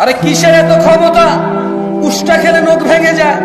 আরে কিসের এত ক্ষমতা? উষ্টা খেলে নখ ভেঙে যায়,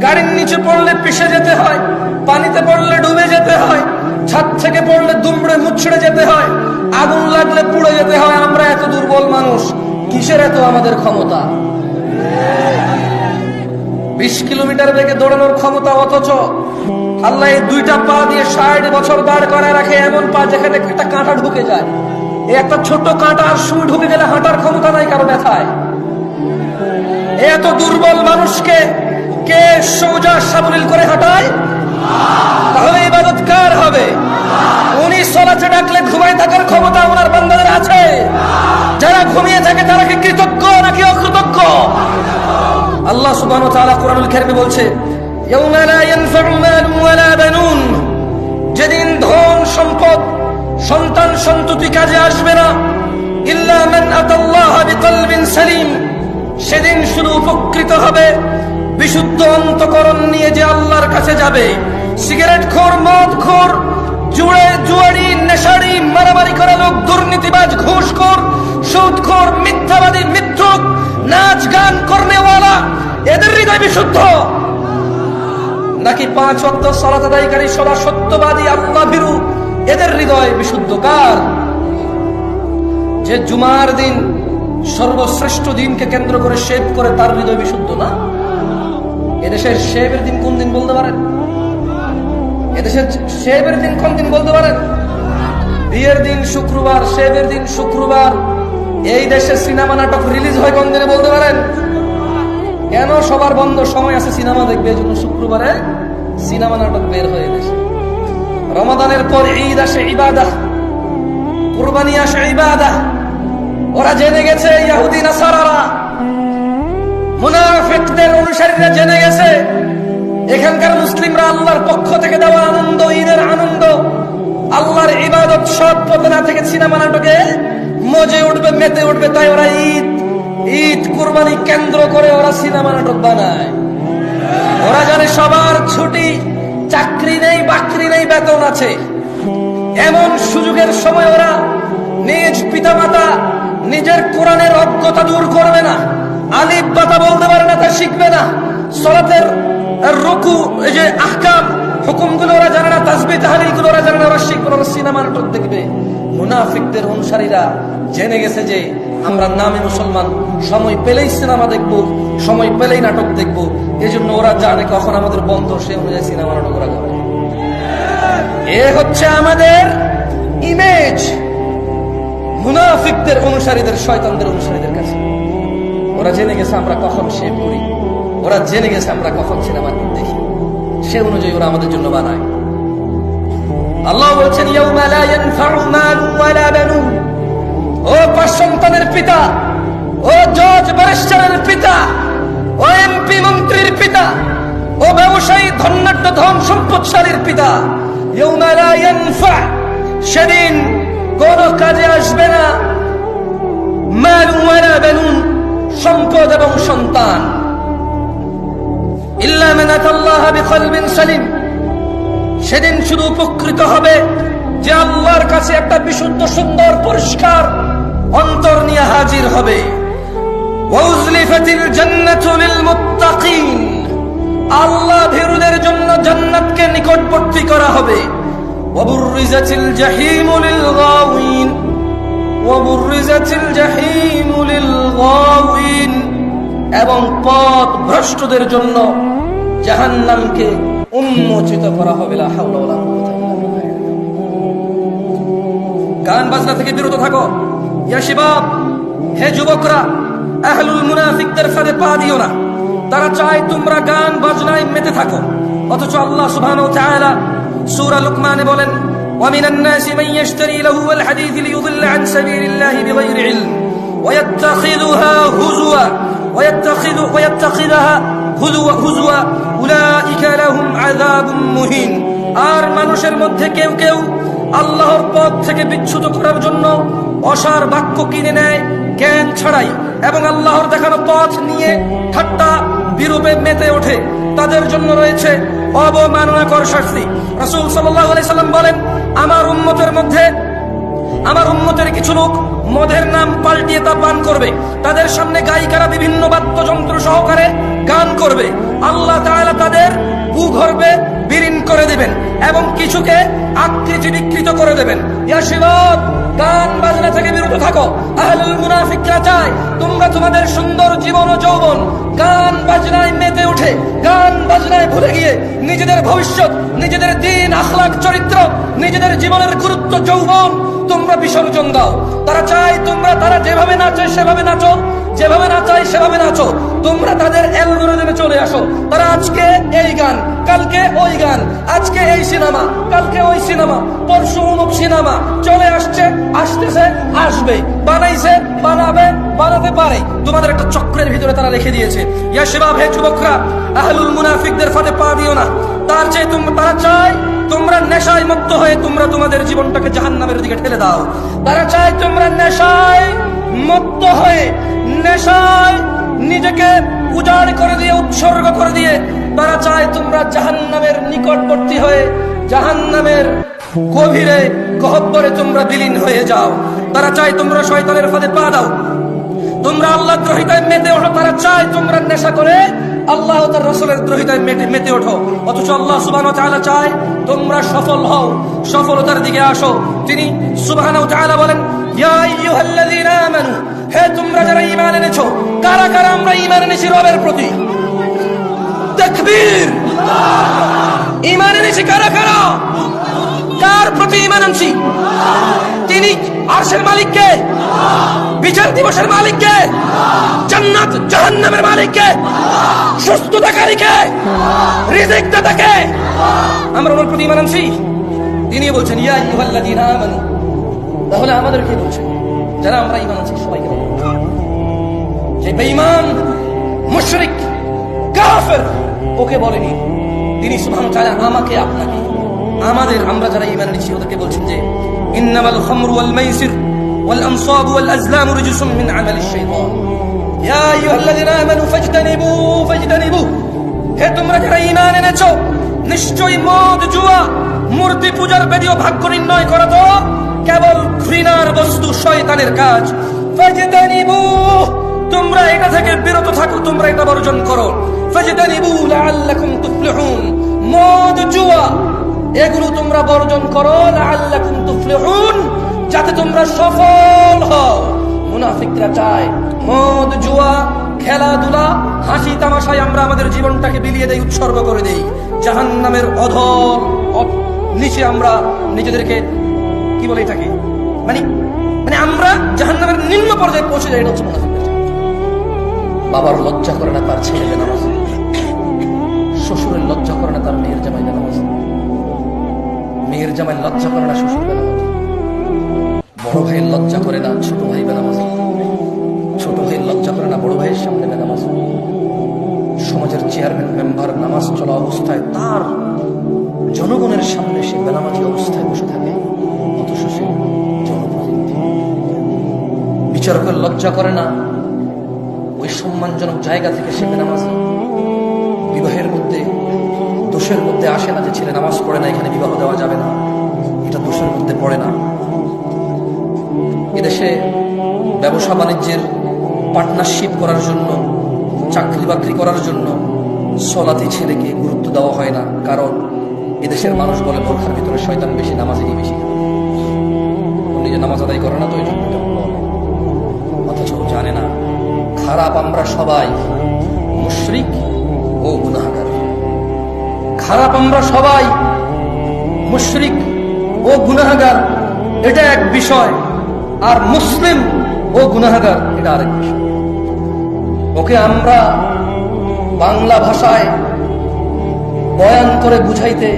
গাড়ির নিচে পড়লে পিষে যেতে হয়, পানিতে পড়লে ডুবে যেতে হয়, ছাদ থেকে পড়লে দুমড়ে মুচড়ে যেতে হয়, আগুন লাগলে পুড়ে যেতে হয়। আমরা এত দুর্বল মানুষ, কিসের এত আমাদের ক্ষমতা? 20 কিলোমিটার বেগে দৌড়ানোর ক্ষমতা, অথচ আল্লাহ এই দুইটা পা দিয়ে 60 বছর দাঁড় করায় রাখে, এমন পা যেখানে একটা কাঁটা ঢুকে যায়। এই একটা ছোট কাঁটা আর সুই ঢুকে গেলে হাঁটার ক্ষমতা নাই কারো ব্যথায়। এত দুর্বল মানুষকে কে সোজা সাবলীল করে হাঁটায়? তাহলে ইবাদত কার হবে? উনি সালাতে ডাকলে ঘুমায় থাকার ক্ষমতা ওনার বান্দাদের আছে। যারা ঘুমিয়ে থাকে তারা কি কৃতজ্ঞ নাকি অকৃতজ্ঞ? আল্লাহ সুবহানাহু ওয়া তাআলা কোরআনুল কারীমে বলছে, ইয়াউমা লা ইয়ানফাউ মালুন ওয়ালা বানুন, যেদিন ধন সম্পদ সন্তান সন্ততি কাজে আসবে না, ইল্লা মান আতাল্লাহা বিকলবিন সালিম, সেদিন শুধু উপকৃত হবে বিশুদ্ধ অন্তঃকরণ নিয়ে যে আল্লাহর কাছে যাবে। সিগারেট খোর, মদ খোর, জুয়ারি, নেশারি, মারামারি করা লোক, দুর্নীতিবাজ, ঘুষখোর, সুদখোর, মিথ্যাবাদী, মিথ্যুক, নাচ গান করনেওয়ালা, এদের হৃদয় বিশুদ্ধ? নাকি 5 ওয়াক্ত সালাত আদায়কারী, সদা সত্যবাদী, আল্লাহ ভীরু, এদের হৃদয় বিশুদ্ধ? কার? যে জুমার দিন সর্বশ্রেষ্ঠ দিনকে কেন্দ্র করে শেভ করে, তার হৃদয় বিশুদ্ধ না? এদেশের শেভের দিন কোন দিন বলতে পারেন? এদেশের শেভের দিন কোন দিন বলতে পারেন? বিয়ের দিন শুক্রবার, শেভের দিন শুক্রবার। এই দেশে সিনেমা নাটক রিলিজ হয় কোন দিনে বলতে পারেন? কেন? সবার বন্ধ সময় আছে সিনেমা দেখবে, এই জন্য শুক্রবারে সিনেমা নাটক বের হয়ে দেশে। রমাদানের পর ঈদ আসে, ইবাদাহ, কুরবানি আসে, ইবাদাহ। ওরা জেনে গেছে, ইহুদি নাসারারা, মুনাফিকদের অনুসারীরা জেনে গেছে, এখানকার মুসলিমরা আল্লাহর পক্ষ থেকে দেওয়া আনন্দ, ঈদের আনন্দ, আল্লাহর ইবাদত সব পথে না থেকে সিনেমা নাটকে মজে উঠবে, মেতে উঠবে। তাই ওরা ঈদ কুরবানি কেন্দ্র করে ওরা সিনেমা নাটক বানায়। ওরা জানে সবার ছুটি, চাকরি নেই, বাকরি নেই, বেতন আছে। এমন সুযোগের সময় ওরা নিজ পিতামাতা নিজের কোরআনের অজ্ঞতা দূর করবে না, আলিফ বাতা বলতে পারে না তা শিখবে না, সালাতের রুকু, এই যে আহকাম হুকুমগুলো ওরা জানে না, তাসবিহ তাহলিলগুলো ওরা জানে না, ওরা শিখবে না, ওরা সিনেমা নাটক দেখবে। মুনাফিকদের অনুসারীরা জেনে গেছে যে আমরা নামে মুসলমান, সময় পেলেই সিনেমা দেখবো, সময় পেলেই নাটক দেখবো, এজন্য ওরা জানে কখন আমাদের বন্ধ, সে অনুযায়ী সিনেমা নাটক ওরা করে। এ হচ্ছে আমাদের ইমেজ মুনাফিকদের অনুসারীদের, শয়তানদের অনুসারীদের কাছে। ওরা জেনে গেছে আমরা কখন শেভ করি, ওরা জেনে গেছে আমরা কখন সিনেমা দেখি, সে অনুযায়ী ওরা আমাদের জন্য বানায়। আল্লাহ বলছেন, ইয়াউমা লা ইয়ানফাউ মালুন ওয়ালা বানুন, ও 5 সন্তানের পিতা, ও জজ ব্যারিস্টারের পিতা, ও এমপি মন্ত্রীর পিতা, ও ব্যবসায়ী ধনাঢ্য ধন সম্পদশালীর পিতা, ইয়াউমা লা ইয়ানফা, সেদিন কোন কাজে আসবে না, মালুন ওয়ালা বানুন, সম্পদ এবং সন্তান, ইল্লা মান আতাল্লাহা বিকলবিন সালিম, সেদিন শুধু উপকৃত হবে যে আল্লাহর কাছে একটা বিশুদ্ধ, সুন্দর, পরিষ্কার অন্তর নিয়ে হাজির হবে। ওয়াউজলিফাতিল জান্নাতু লিল মুত্তাকিন, আল্লাহ ভীরুদের জন্য জান্নাতকে নিকটবর্তী করা হবে। ওয়াবুররিজাতিল জাহিমু লিল গাওয়িন, ওয়াবুররিজাতিল জাহিমু লিল গাওয়িন, এবং পথ ভ্রষ্টদের জন্য জাহান্নামকে উন্মোচিত করা হবে। লা হাওলা ওয়ালা কুওয়াতা ইল্লা বিল্লাহ। গান বাজনা থেকে বিরত থাকো। ইয়া শিবাব, হে যুবকরা, আহলুল মুনাফিকদের ফাঁদে পা দিও না। তারা চায় তোমরা গান বাজনায় মেতে থাকো, অথচ আল্লাহ সুবহানাহু ওয়া তাআলা সূরা লুকমানে বলেন, ওয়া মিনান নাসি মান ইয়াশতারি লাহুল হাদীথ লিয়ুদিল্লা আন সাবিলিল্লাহি বিগাইরি ইলম ওয়া ইয়াত্তাখিযুহা হুজুয়া ওয়া ইয়াত্তাখিযুহা হুজুয়া উলাইকা লাহুম আযাবুম মুহিন। আর মানুষের মধ্যে কেউ কেউ আল্লাহর পথ থেকে বিচ্যুত করার জন্য অসার বাক্য কিনে নেয়, জ্ঞান ছাড়াই, এবং আল্লাহর দেখানো পথ নিয়ে ঠাট্টা বিরূপে মেতে ওঠে। তাদের জন্য রয়েছে অবমাননাকর শাস্তি। রাসূল সাল্লাল্লাহু আলাইহি সাল্লাম বলেন, আমার উম্মতের কিছু লোক মদের নাম পাল্টিয়ে তা পান করবে, তাদের সামনে গায়িকারা বিভিন্ন বাদ্যযন্ত্র সহকারে গান করবে, আল্লাহ তাআলা তাদের ভূগর্ভে বিলীন করে দিবেন এবং কিছুকে আকৃতি বিকৃত করে দেবেন। ইয়া শিবাব, গান বাজনা থেকে বিরত থাকো। আহলুল মুনাফিকরা চায় তোমরা তোমাদের সুন্দর জীবন ও যৌবন গান বাজনায় মেতে উঠে, গান বাজনায় ভুলে গিয়ে নিজেদের ভবিষ্যৎ, নিজেদের দিন, আখলাক, চরিত্র, নিজেদের জীবনের গুরুত্ব, যৌবন তোমরা বিসর্জন দাও। তারা চায় তারা যেভাবে নাচে সেভাবে নাচো, যেভাবে নাচায় সেভাবে নাচো। তোমরা তাদের অ্যালগরিদমে চলে আসো। তারা আজকে এই গান, কালকে ওই গান, আজকে এই সিনেমা, কালকে ওই সিনেমা, পরশু অমুক সিনেমা চলে আসছে, আসতেছে, আসবে, বানাইছে, বানাবে, বানাতে পারে। তোমাদের একটা চক্রের ভিতরে তারা রেখে দিয়েছে। ইয়া শিবাব, হে যুবকরা, আহলুল মুনাফিকদের ফাঁদে পা দিও না। তারা চায় তোমরা নেশায় মত্ত হয়ে তোমরা তোমাদের জীবনটাকে জাহান্নামের দিকে ঠেলে দাও। তারা চায় তোমরা নেশায় মত্ত হয়ে, নেশায় নিজেকে উজাড় করে দিয়ে, উৎসর্গ করে দিয়ে তারা চায় তোমরা জাহান্নামের নিকটবর্তী হয়ে, জাহান্নামের গভীরে গহ্বরে তোমরা বিলীন হয়ে যাও। তারা চায় তোমরা শয়তানের ফাঁদে পা দাও, তোমরা আল্লাহ দ্রোহিতায় মেতে ওঠো। তারা চায় তোমরা নেশা করে আল্লাহ ও তার রাসূলের দ্রোহিতায় মেতে ওঠো। অথচ আল্লাহ সুবহানাহু ওয়া তাআলা চায় তোমরা সফল হও, সফলতার দিকে আসো। তিনি সুবহানাহু ওয়া তাআলা বলেন, ইয়া আইয়ুহাল্লাযীনা আমানু, হে তোমরা যারা ঈমান এনেছো। কারা কারা আমরা ঈমান এনেছি রবের প্রতি? তাকবীর! ঈমান এনেছি কারা কারা? কার প্রতি ঈমান আনছি? তিনি আরশের মালিককে, বিচার দিবসের মালিককে, জান্নাত জাহান্নামের মালিককে, সুস্থতাকারীকে, রিজিক দাতাকে আমরা ওনার প্রতি ঈমান আনছি। তিনি বলছেন ইয়া আইয়ুহাল্লাযীনা আমানু। তাহলে আমাদেরকে বলছেন যারা আমরা ঈমান আনছি সবাইকে বলছেন যে বেঈমান, মুশরিক, কাফের ওকে বলেনি। তিনি সুবহানাহু ওয়া তাআলা আমাকে, আপনাকে, আমাদের, আমরা যারা ঈমান এনেছি ওদেরকে বলছেন যে ইন্নামাল খামরু ওয়াল মাইসির ওয়াল আনসাবু ওয়াল আজলামু রিজসুম মিন আমালিশ শাইতান ইয়া আইয়ুহাল্লাযীনা আমানু ফাজতানিবু। হে তোমরা যারা ঈমান এনেছো, নিশ্চয়ই মদ, জুয়া, মূর্তি পূজার বেদীয় ভাগ্য নির্ণয় করা তো কেবল ঘৃণার বস্তু, শয়তানের কাজ। ফাজতানিবু, তোমরা এটা থেকে বিরত থাকো, তোমরা এটা বর্জন করো। ফাজতানিবু লাআল্লাকুম তুফলিহুন, মদ, জুয়া এগুলো তোমরা বর্জন করো, লাআল্লাকুম তুফলিহুন, যাতে তোমরা সফল হও। মুনাফিকরা চায় মদ, জুয়া, খেলাধুলা, হাসি তামাশায় আমরা আমাদের জীবনটাকে বিলিয়ে দেই, উৎসর্গ করে দেই। জাহান্নামের অধর নিচে আমরা নিজেদেরকে কি বলে এটাকে, মানে আমরা জাহান্নামের নিম্ন পর্যায়ে পৌঁছে যাই। এটা হচ্ছে মুনাফিকদের। বাবার লজ্জা করে না তার ছেলে বেনামাজ, শ্বশুরের লজ্জা করে না তার মেয়ের জামাই বেনামাজ, মেয়ের জামাই লজ্জা করে না শ্বশুর বেনামাজ, বড় ভাইয়ের লজ্জা করে না ছোট ভাই বেনামাজ, ছোট ভাইয়ের লজ্জা করে না বড় ভাইয়ের সামনে বেনামাজ। সমাজের চেয়ারম্যান, মেম্বার নামাজ চলা অবস্থায় তার জনগণের সামনে সে বেনামাজি অবস্থায় বসে থাকে, অথচ সে জনপ্রতিনিধি। বিচারকের লজ্জা করে না ওই সম্মানজনক জায়গা থেকে সে বেনামাজ। বিবাহের মধ্যে দোষের মধ্যে আসে না যে ছেলে নামাজ পড়ে না, এখানে বিবাহ দেওয়া যাবে না, এটা দোষের মধ্যে পড়ে না। এদেশে ব্যবসা বাণিজ্যের পার্টনারশিপ করার জন্য, চাকরি বাকরি করার জন্য সলাতি ছেলেকে গুরুত্ব দেওয়া হয় না, কারণ এদেশের মানুষ বলে বোরখার ভিতরে শয়তান বেশি, নামাজেরই বেশি। নিজে নামাজ আদায় করে না তো এই জন্য অথচ জানে না খারাপ আমরা সবাই মুশরিক ও গুনাহগার। খারাপ আমরা সবাই মুশরিক ও গুনাহগার, এটা এক বিষয়। আর মুসলিম ও গুনাহগার এটা আরেক বিষয়। ওকে আমরা বাংলা ভাষায় বয়ান করে বুঝাইতে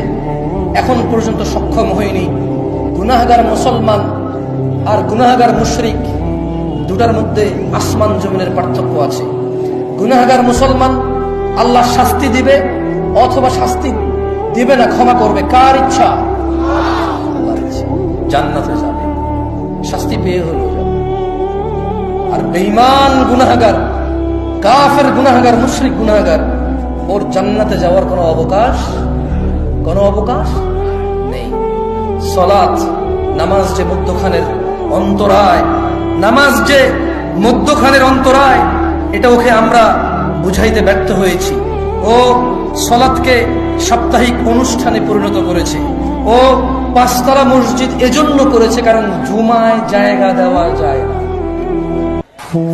এখন পর্যন্ত সক্ষম হইনি। গুনাহগার মুসলমান আর গুনাহগার মুশরিক দুটার মধ্যে আসমান জমিনের পার্থক্য আছে। গুনাহগার মুসলমান আল্লাহ শাস্তি দিবে অথবা শাস্তি দিবে না, ক্ষমা করবে, কার ইচ্ছা? আল্লাহর ইচ্ছা। জান্নাতে যাবে, শাস্তি পেয়ে হলেও যাবে। আর বেঈমান গুনাহগার, কাফের গুনাহগার, মুশরিক গুনাহগার, ওর জান্নাতে যাওয়ার কোনো অবকাশ নেই। সালাত, নামাজ যে মধ্যখানের অন্তরায়, নামাজ যে মধ্যখানের অন্তরায়, এটা ওকে আমরা বুঝাইতে ব্যর্থ হয়েছি। ও সালাতকে সাপ্তাহিক অনুষ্ঠানে পরিণত করেছে। ও পাঁচতলা মসজিদ এজন্য করেছে কারণ জুমায় জায়গা দেওয়া যায় না,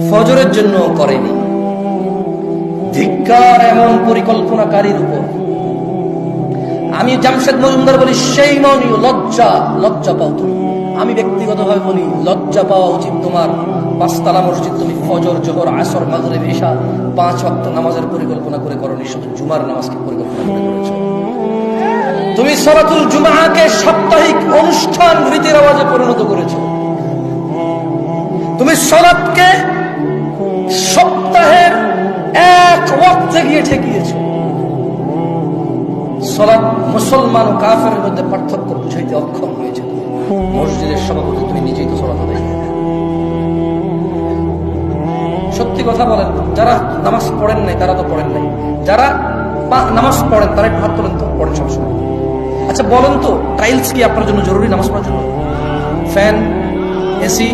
ফজরের জন্য করেনি। ধিক্কার এমন পরিকল্পনাকারীর উপর। আমি জামশেদ মজুমদার বলি, সেই মনি লজ্জা পাও তুমি। আমি ব্যক্তিগতভাবে বলি, লজ্জা পাওয়া উচিত তোমার। পাঁচতলা মসজিদ তুমি ফজর, জোহর, আসর, মাগরিব, ইশা 5 ওয়াক্ত নামাজের পরিকল্পনা করে করনি, শুধু জুমার নামাজকে পরিকল্পনা করে করেছো। তুমি সালাতুল জুমাকে সাপ্তাহিক অনুষ্ঠান রীতির আওয়াজে পরিণত করেছো। তুমি সালাতকে সপ্তাহের এক ওয়াক্তে গিয়ে ঠেকিয়েছো। সালাত মুসলমান ও কাফেরের মধ্যে পার্থক্য বুঝাইতে অক্ষম হয়েছে। মসজিদের সভাপতি তুমি নিজেই তো সালাত আদায়। সত্যি কথা বলেন, যারা নামাজ পড়েন নাই তারা তো পড়েন নাই, যারা নামাজ পড়েন তারা একটু হাত তোলেন তো, পড়েন সবসময়। আচ্ছা বলেন তো, টাইলস কি আপনার জন্য জরুরি নামাজ পড়ার জন্য? Fan, AC?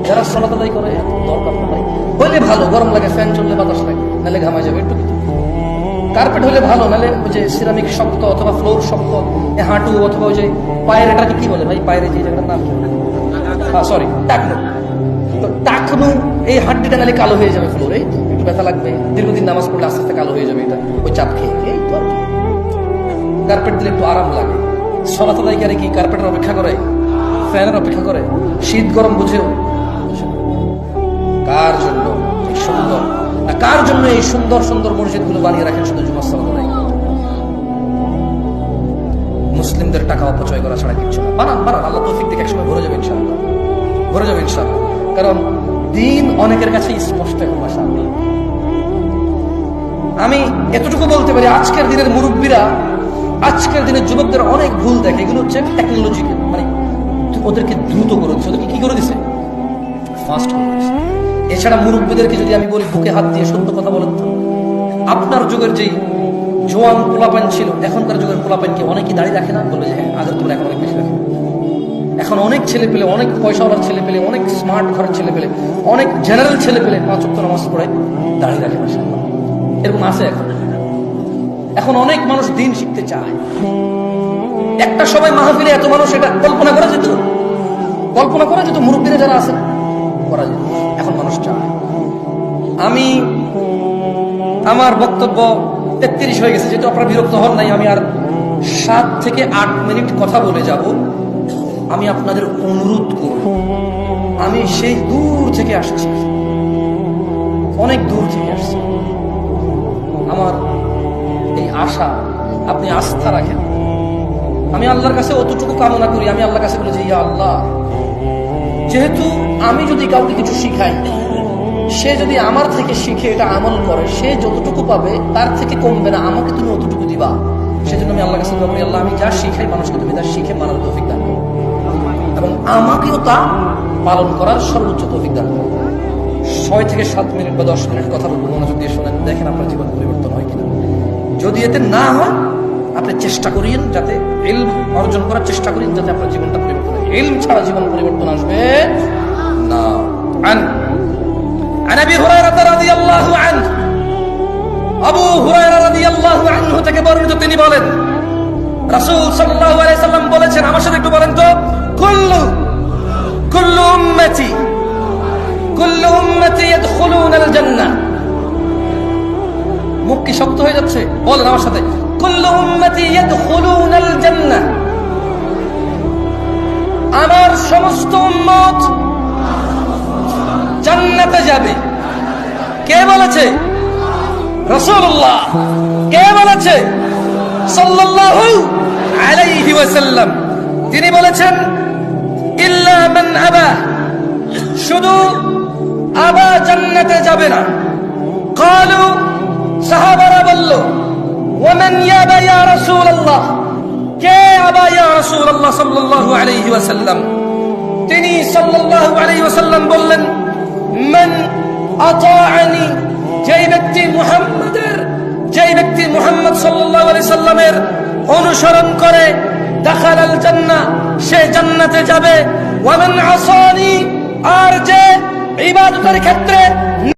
যারা সালাত আদায় করে দরকার নাই, হইলে ভালো, গরম লাগে, ফ্যান চললে বাতাস লাগে, নাহলে ঘামা যাবে একটু। কার্পেট হলে ভালো, নাহলে ওই যে সিরামিক শক্ত অথবা ফ্লোর শক্ত, হাঁটু অথবা ওই যে পায়ের, এটাকে কি বলে ভাই, পায়ের যে জায়গাটার নাম, সরি টাকনু, তো টাকনু এই হাড্ডিটা নাহলে কালো হয়ে যাবে ফ্লোর, এই তো একটু ব্যথা লাগবে, দীর্ঘদিন নামাজ পড়লে আস্তে আস্তে কালো হয়ে যাবে এটা, ওই চাপ খেয়ে। এই তো কার্পেট দিলে একটু আরাম লাগে। সালাত আদায়কারী কি কার্পেটের অপেক্ষা করে, ফ্যানের অপেক্ষা করে? শীত গরম বুঝেও কার জন্য সুন্দর, কার জন্য এই সুন্দর সুন্দর মসজিদগুলো বানিয়ে রাখেন শুধু জুমার সালাত আদায়? মুসলিমদের টাকা অপচয় করা ছাড়া কিছু না। বানান, আল্লাহ তৌফিক দিকে একসময় ভরে যাবে ইনশাআল্লাহ, ভরে যাবে ইনশাআল্লাহ। কারণ দিন অনেকের কাছে স্পষ্ট এখন ভাষা। আমি এতটুকু বলতে পারি, আজকের দিনের মুরব্বীরা, আজকের দিনের যুবকদের অনেক ভুল দেখে। এগুলো হচ্ছে টেকনোলজিকে, মানে ওদেরকে দ্রুত করে দিচ্ছে, ওদেরকে কি করে দিছে, ফাস্ট করে দিচ্ছে। এছাড়া মুরব্বীদেরকে যদি আমি বলি, বুকে হাত দিয়ে সত্য কথা বলেন তো, আপনার যুগের যেই জোয়ান পোলাপান ছিল, এখনকার যুগের পোলাপানকে অনেকেই দাঁড়িয়ে রাখে না? বলে যে হ্যাঁ, আগের তুলনায় এখন অনেক বেশি রাখে। এখন অনেক ছেলে পেলে, অনেক পয়সাওয়ালার ছেলে পেলে, অনেক স্মার্ট ঘরের ছেলে পেলে, অনেক জেনারেল ছেলে পেলে 5 ওয়াক্ত নামাজ পড়ে দাঁড়িয়ে রাখে, মাশাআল্লাহ। এরকম আছে এখন অনেক মানুষ দিন শিখতে চায়। একটা সময় মাহফিলে এত মানুষ, এটা কল্পনা করা যেত, মুরব্বীরা যারা আছে করা যেত। এখন মানুষ চায়। আমি আমার বক্তব্য 33 হয়ে গেছে, যেহেতু আপনারা বিরক্ত হন নাই, আমি আর 7 থেকে 8 মিনিট কথা বলে যাব। আমি আপনাদের অনুরোধ করব, আমি সেই দূর থেকে আসছি, অনেক দূর থেকে আসছি। আমার এই আশা, আপনি আস্থা রাখেন। আমি আল্লাহর কাছে অতটুকু কামনা করি, আমি আল্লাহর কাছে বলি যে ইয়া আল্লাহ, যেহেতু আমি যদি কাউকে কিছু শিখাই, সে যদি আমার থেকে শিখে এটা আমল করে, সে যতটুকু পাবে তার থেকে কমবে না, আমাকে তুমি অতটুকু দিবা। সেজন্য আমি আল্লাহর কাছে বলি, আল্লাহ আমি যা শিখাই মানুষকে তুমি তা শিখে মানার তৌফিক দান করো, এবং আমাকেও তা পালন করার সর্বোচ্চ তৌফিক দান করো। 6 থেকে 7 মিনিট বা 10 মিনিট কথা বলবো, মনোযোগ দিয়ে শোনেন, দেখেন আপনার জীবন পরিবর্তন হয় কিনা। যদি এতে না হয়, আপনি চেষ্টা করিয়েন, যাতে ইলম অর্জন করার চেষ্টা করেন, যাতে আপনার জীবনটা পরিবর্তন হয়। ইলম ছাড়া জীবন পরিবর্তন আসবে না। عن ابي هريره رضي الله عنه, আবু হুরায়রা রাদিয়াল্লাহু আনহু থেকে বর্ণিত, তিনি বলেন রাসূল সাল্লাল্লাহু আলাইহি সাল্লাম বলেছেন, আমার সাথে একটু বলেন তো, কুল্লু উম্মতি ইয়াদখুলুনাল জান্নাহ। মুখ কি শক্ত হয়ে যাচ্ছে? বলেন আমার সাথে, কুল্লু উম্মতি ইয়াদখুলুনাল জান্নাহ। আমার সমস্ত উম্মত জান্নাতে যাবে। কে বলেছে? রাসূলুল্লাহ। কে বলেছে? সাল্লাল্লাহু আলাইহি ওয়াসাল্লাম। তিনি বলেছেন ইল্লা মান আবা, শুধু আবা জান্নাতে যাবে না। ক্বালু, সাহাবারা বলল, ওয়া মান ইয়াবা ইয়া রাসূলুল্লাহ, কে আবা ইয়া রাসূলুল্লাহ সাল্লাল্লাহু আলাইহি ওয়াসাল্লাম। তিনি সাল্লাল্লাহু আলাইহি ওয়াসাল্লাম বললেন, মান আতাআনি, যেই ব্যক্তি মুহাম্মদ সাল্লাল্লাহু আলাইহি সাল্লামের অনুসরণ করে, দাখালাল জান্নাহ, সে জান্নাতে যাবে। ওয়ামান আসানি, আর যে ইবাদতের ক্ষেত্রে